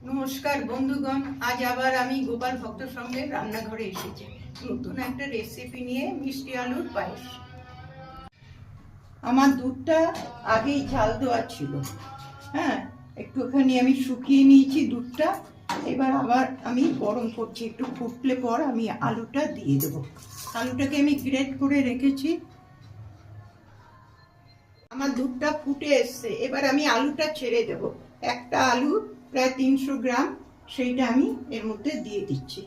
নমস্কার বন্ধুগণ, আজ আবার আমি গোপাল ভক্তর সঙ্গে রান্নাঘরে এসেছি নতুন একটা রেসিপি নিয়ে, মিষ্টি আলুর পায়েস। আমার দুধটা আগেই জাল দেওয়া ছিল, হ্যাঁ, একটুখানি আমি শুকিয়ে নিয়েছি দুধটা। এবার আবার আমি গরম করছি, একটু ফুটলে পর আমি আলুটা দিয়ে দেবো। আলুটাকে আমি গ্রেট করে রেখেছি। আমার দুধটা ফুটে এসছে, এবার আমি আলুটা ছেড়ে দেব। একটা আলু প্রায় 300 গ্রাম, সেইটা আমি এর মধ্যে দিয়ে দিচ্ছি।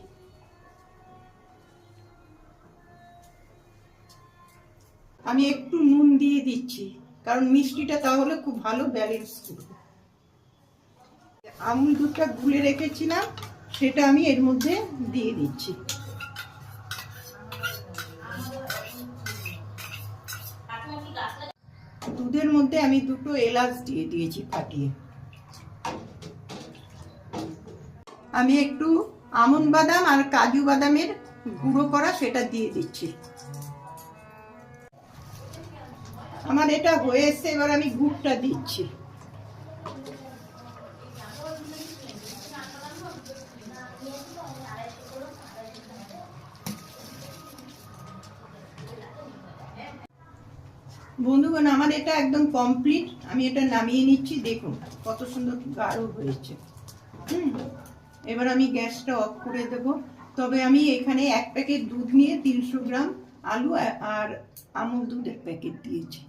আমি একটু নুন দিয়ে দিচ্ছি, কারণ মিষ্টিটা তাহলে খুব ভালো ব্যালেন্স করবে। আমুল দুধটা গুলে রেখেছিলাম, সেটা আমি এর মধ্যে দিয়ে দিচ্ছি। দুধের মধ্যে আমি 2টো এলাচ দিয়ে দিয়েছি ফাটিয়ে। আমি একটু আমন্ড বাদাম আর কাজু বাদামের গুঁড়ো করা সেটা দিয়ে দিচ্ছি। আমার এটা হয়ে এসছে, এবার আমি গুড়টা দিচ্ছি। বন্ধুগণ, আমার এটা একদম কমপ্লিট। আমি এটা নামিয়ে নিচ্ছি, দেখুন কত সুন্দর গাঢ় হয়েছে। এবার আমি গ্যাসটা অফ করে দেব। তবে আমি এখানে 1 প্যাকেট দুধ নিয়ে 300 গ্রাম আলু আর আমুল দুধের প্যাকেট দিয়েছি।